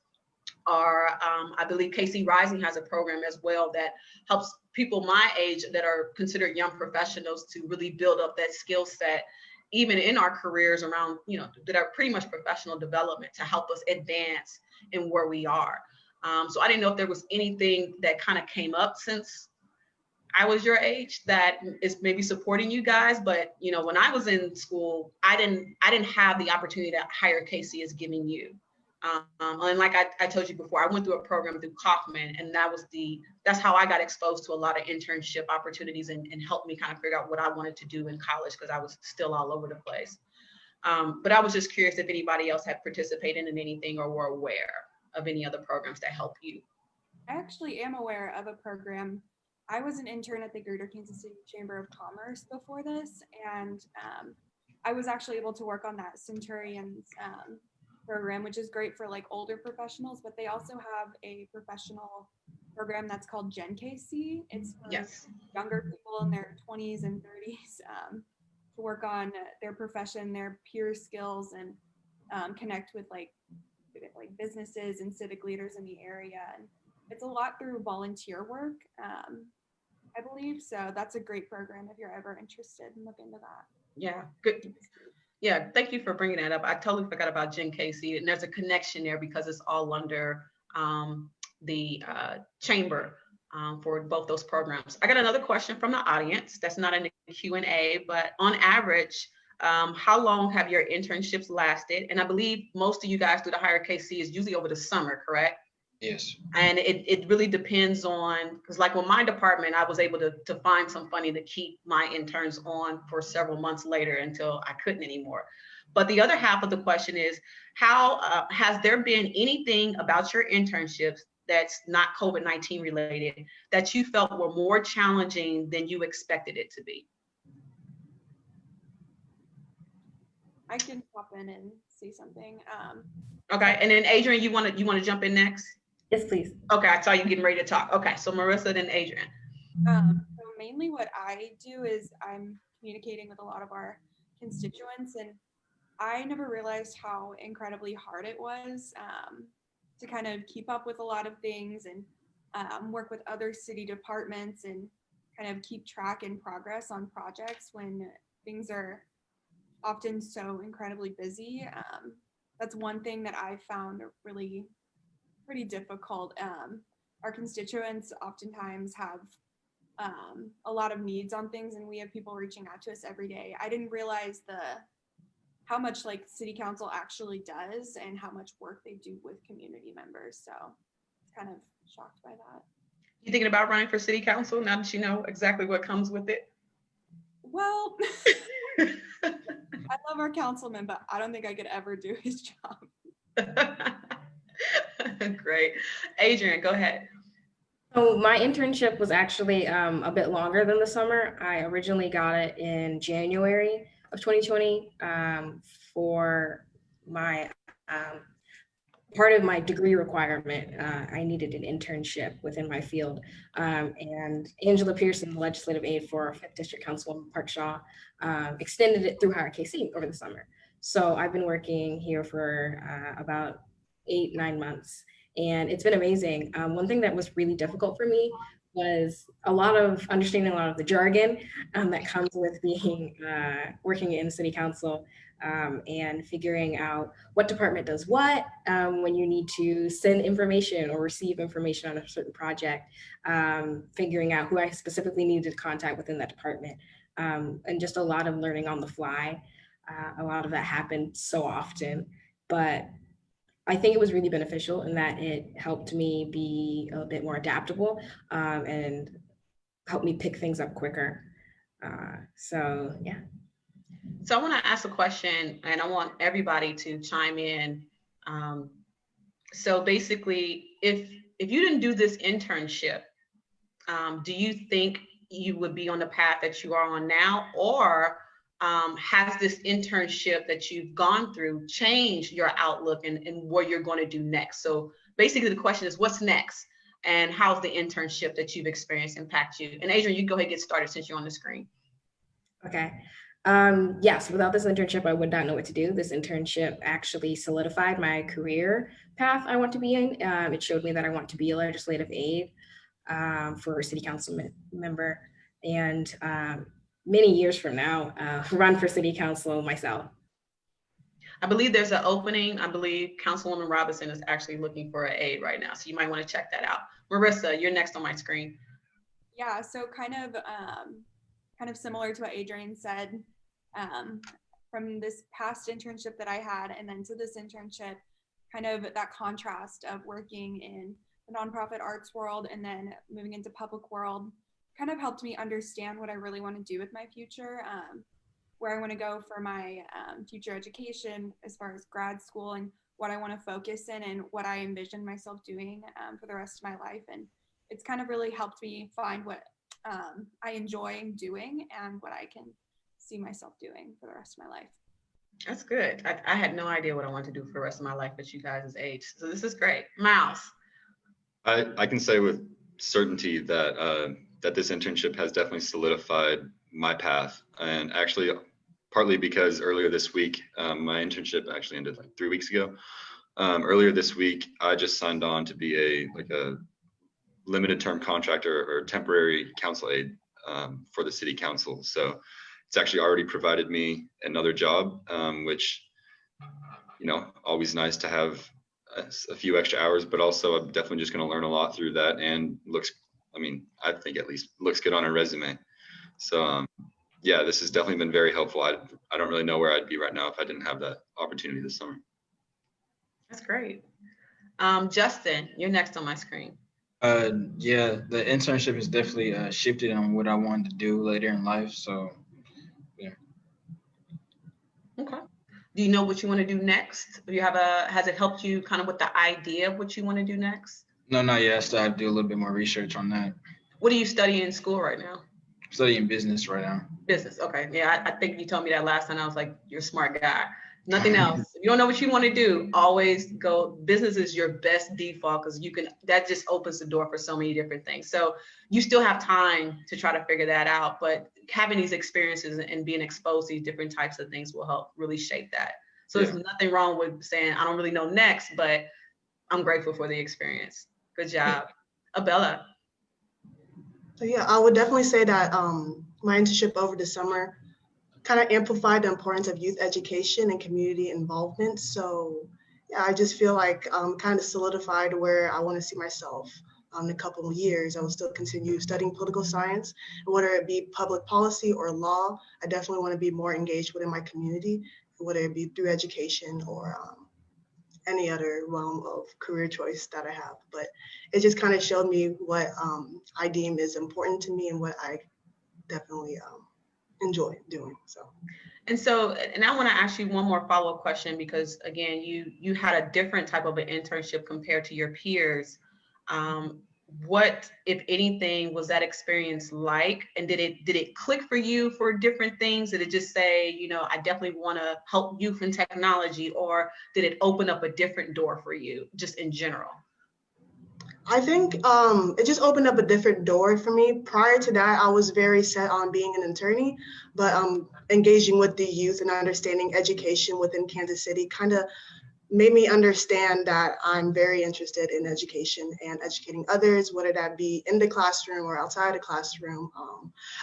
or I believe KC Rising has a program as well that helps people my age that are considered young professionals to really build up that skill set, even in our careers around, that are pretty much professional development to help us advance in where we are. So I didn't know if there was anything that kind of came up since I was your age that is maybe supporting you guys. But, when I was in school, I didn't have the opportunity that higher KC is giving you. And like I told you before, I went through a program through Kaufman, and that's how I got exposed to a lot of internship opportunities and helped me kind of figure out what I wanted to do in college, because I was still all over the place. But I was just curious if anybody else had participated in anything or were aware of any other programs that help you. I actually am aware of a program. I was an intern at the Greater Kansas City Chamber of Commerce before this, and I was actually able to work on that Centurions program, which is great for like older professionals, but they also have a professional program that's called Gen KC. It's for Yes. younger people in their 20s and 30s to work on their profession, their peer skills, and connect with like businesses and civic leaders in the area. And it's a lot through volunteer work, I believe. So that's a great program if you're ever interested in looking into that. Yeah, good. Yeah, thank you for bringing that up. I totally forgot about Gen KC, and there's a connection there because it's all under the chamber for both those programs. I got another question from the audience that's not in the Q&A, but on average, how long have your internships lasted? And I believe most of you guys do the higher KC is usually over the summer, correct? Yes. And it really depends on, because like with my department, I was able to find some funding to keep my interns on for several months later until I couldn't anymore. But the other half of the question is, how has there been anything about your internships that's not COVID-19 related that you felt were more challenging than you expected it to be? I can pop in and say something. Okay, and then Adrian, you want to jump in next? Yes, please. Okay, I saw you getting ready to talk. Okay, so Marissa, then Adrian. So mainly what I do is I'm communicating with a lot of our constituents, and I never realized how incredibly hard it was to kind of keep up with a lot of things and work with other city departments and kind of keep track and progress on projects when things are often so incredibly busy. That's one thing that I found really pretty difficult. Our constituents oftentimes have a lot of needs on things, and we have people reaching out to us every day. I didn't realize how much like city council actually does and how much work they do with community members. So it's kind of shocked by that. You thinking about running for city council now that you know exactly what comes with it? Well, I love our councilman, but I don't think I could ever do his job. Great. Adrian, go ahead. So my internship was actually a bit longer than the summer. I originally got it in January of 2020 for my part of my degree requirement. I needed an internship within my field. And Angela Pearson, the legislative aide for 5th District Councilwoman Park Shaw, extended it through higher KC over the summer. So I've been working here for about 8-9 months. And it's been amazing. One thing that was really difficult for me was understanding a lot of the jargon that comes with being working in city council and figuring out what department does what when you need to send information or receive information on a certain project, figuring out who I specifically needed to contact within that department, and just a lot of learning on the fly. A lot of that happened so often, but I think it was really beneficial in that it helped me be a bit more adaptable and helped me pick things up quicker. So yeah. So I want to ask a question, and I want everybody to chime in. So basically, if you didn't do this internship, do you think you would be on the path that you are on now, or has this internship that you've gone through changed your outlook and what you're going to do next? So basically the question is, what's next? And how's the internship that you've experienced impact you? And Adrian, you go ahead and get started since you're on the screen. Okay. Yes, without this internship, I would not know what to do. This internship actually solidified my career path I want to be in. It showed me that I want to be a legislative aide for a city council member. And many years from now, run for city council myself. I believe there's an opening. I believe Councilwoman Robinson is actually looking for an aide right now. So you might want to check that out. Marissa, you're next on my screen. Yeah, so kind of similar to what Adrian said, from this past internship that I had and then to this internship, kind of that contrast of working in the nonprofit arts world and then moving into public world kind of helped me understand what I really want to do with my future, where I want to go for my future education as far as grad school and what I want to focus in and what I envision myself doing for the rest of my life. And it's kind of really helped me find what I enjoy doing and what I can see myself doing for the rest of my life. That's good. I had no idea what I wanted to do for the rest of my life at you guys' age. So this is great. Miles. I can say with certainty that that this internship has definitely solidified my path, and actually, partly because earlier this week, my internship actually ended like 3 weeks ago. Earlier this week, I just signed on to be a limited term contractor or temporary council aide for the city council. So it's actually already provided me another job, which, always nice to have a few extra hours, but also I'm definitely just going to learn a lot through that, and I think at least looks good on a resume. So yeah, this has definitely been very helpful. I don't really know where I'd be right now if I didn't have that opportunity this summer. That's great. Justin, you're next on my screen. Yeah, the internship has definitely shifted on what I wanted to do later in life. So yeah. Okay. Do you know what you want to do next? Do you has it helped you kind of with the idea of what you want to do next? No, not yet. I still have to do a little bit more research on that. What are you studying in school right now? I'm studying business right now. Business. Okay. Yeah, I think you told me that last time. I was like, you're a smart guy. Nothing else. If you don't know what you want to do, always go. Business is your best default because that just opens the door for so many different things. So you still have time to try to figure that out, but having these experiences and being exposed to these different types of things will help really shape that. So There's nothing wrong with saying, I don't really know next, but I'm grateful for the experience. Good job. Abella. So yeah, I would definitely say that my internship over the summer kind of amplified the importance of youth education and community involvement. So yeah, I just feel like kind of solidified where I want to see myself in a couple of years. I will still continue studying political science, whether it be public policy or law. I definitely want to be more engaged within my community, whether it be through education or any other realm of career choice that I have. But it just kind of showed me what I deem is important to me and what I definitely enjoy doing. And I want to ask you one more follow-up question, because again, you had a different type of an internship compared to your peers. What, if anything, was that experience like? And did it click for you for different things? Did it just say, I definitely want to help youth in technology, or did it open up a different door for you just in general? I think it just opened up a different door for me. Prior to that, I was very set on being an attorney, but engaging with the youth and understanding education within Kansas City kind of made me understand that I'm very interested in education and educating others, whether that be in the classroom or outside the classroom.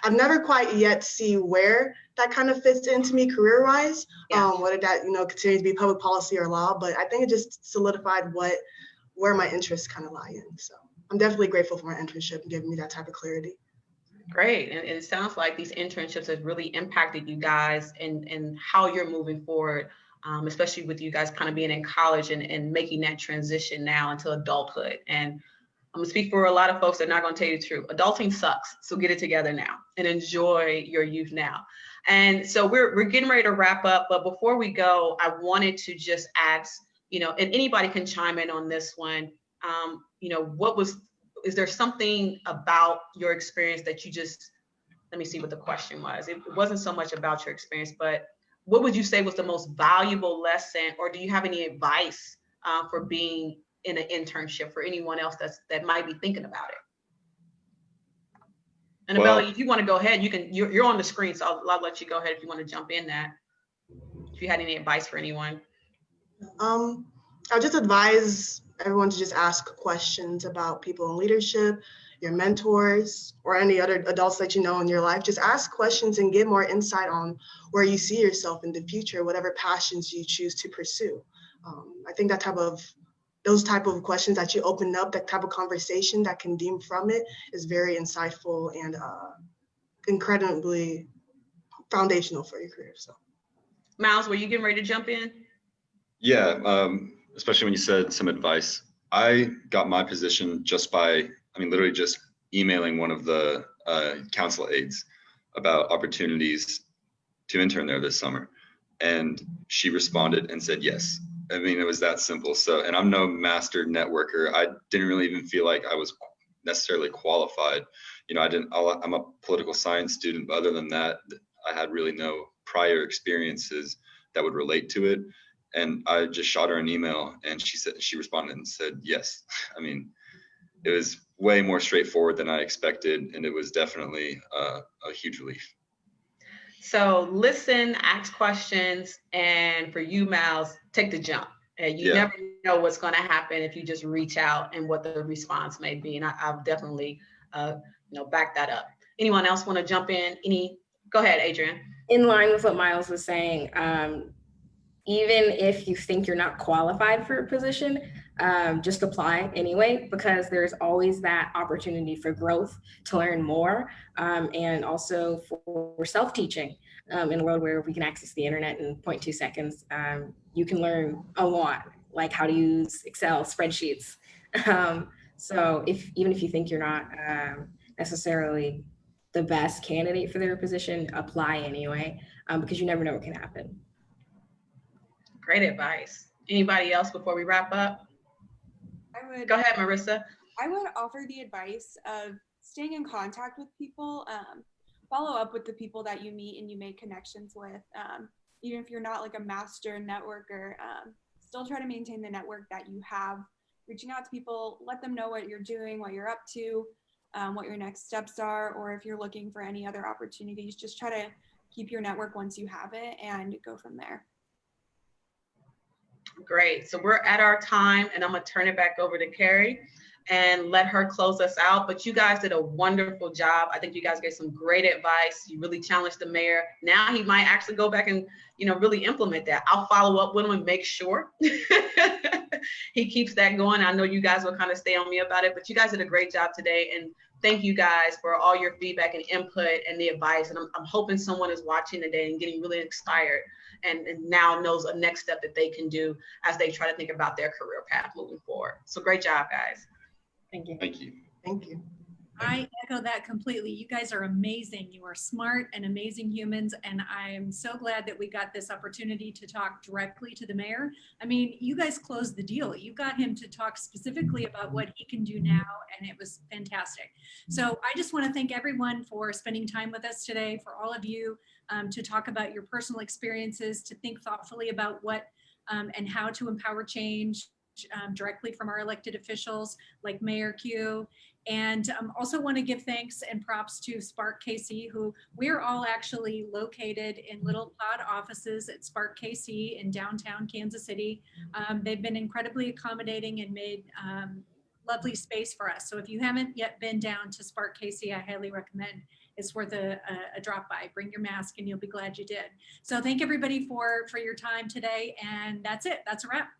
I've never quite yet see where that kind of fits into me career-wise, whether that continues to be public policy or law, but I think it just solidified where my interests kind of lie in. So I'm definitely grateful for my internship and giving me that type of clarity. Great. And it sounds like these internships have really impacted you guys and how you're moving forward, especially with you guys kind of being in college and making that transition now into adulthood. And I'm gonna speak for a lot of folks that are not gonna tell you the truth. Adulting sucks. So get it together now and enjoy your youth now. And so we're getting ready to wrap up, but before we go, I wanted to just ask, and anybody can chime in on this one. Is there something about your experience that you just, let me see what the question was. It wasn't so much about your experience, but what would you say was the most valuable lesson, or do you have any advice for being in an internship for anyone else that might be thinking about it? And Abella, if you want to go ahead, you're on the screen, so I'll let you go ahead if you want to jump in that. If you had any advice for anyone. I'll just advise everyone to just ask questions about people in leadership, your mentors, or any other adults that you know in your life. Just ask questions and get more insight on where you see yourself in the future, whatever passions you choose to pursue. I think those type of questions that you open up, that type of conversation that can deem from it is very insightful and incredibly foundational for your career. So, Miles, were you getting ready to jump in? Yeah, especially when you said some advice. I got my position just by, literally just emailing one of the council aides about opportunities to intern there this summer. And she responded and said yes. It was that simple. So, and I'm no master networker. I didn't really even feel like I was necessarily qualified. I'm a political science student, but other than that, I had really no prior experiences that would relate to it. And I just shot her an email, and she responded and said yes. I mean, it was way more straightforward than I expected, and it was definitely a huge relief. So listen, ask questions, and for you, Miles, take the jump. And you never know what's going to happen if you just reach out and what the response may be. And I've definitely, back that up. Anyone else want to jump in? Go ahead, Adrian. In line with what Miles was saying, even if you think you're not qualified for a position, just apply anyway, because there's always that opportunity for growth, to learn more, and also for self-teaching. In a world where we can access the internet in 0.2 seconds, you can learn a lot, like how to use Excel spreadsheets. So even if you think you're not necessarily the best candidate for their position, apply anyway, because you never know what can happen. Great advice. Anybody else before we wrap up? Go ahead, Marissa. I would offer the advice of staying in contact with people, follow up with the people that you meet and you make connections with. Even if you're not like a master networker, still try to maintain the network that you have. Reaching out to people, let them know what you're doing, what you're up to, what your next steps are, or if you're looking for any other opportunities, just try to keep your network once you have it and go from there. Great. So we're at our time, and I'm going to turn it back over to Carrie and let her close us out. But you guys did a wonderful job. I think you guys gave some great advice. You really challenged the mayor. Now he might actually go back and, really implement that. I'll follow up with him and make sure he keeps that going. I know you guys will kind of stay on me about it, but you guys did a great job today. And thank you guys for all your feedback and input and the advice. And I'm hoping someone is watching today and getting really inspired and now knows a next step that they can do as they try to think about their career path moving forward. So great job, guys. Thank you. Thank you. Thank you. I echo that completely. You guys are amazing. You are smart and amazing humans. And I'm so glad that we got this opportunity to talk directly to the mayor. I mean, you guys closed the deal. You got him to talk specifically about what he can do now, and it was fantastic. So I just want to thank everyone for spending time with us today, for all of you to talk about your personal experiences, to think thoughtfully about what and how to empower change directly from our elected officials like Mayor Q. And also want to give thanks and props to Spark KC, who we're all actually located in little pod offices at Spark KC in downtown Kansas City. They've been incredibly accommodating and made lovely space for us. So if you haven't yet been down to Spark KC, I highly recommend. It's worth a drop by. Bring your mask and you'll be glad you did. So thank everybody for your time today. And that's it. That's a wrap.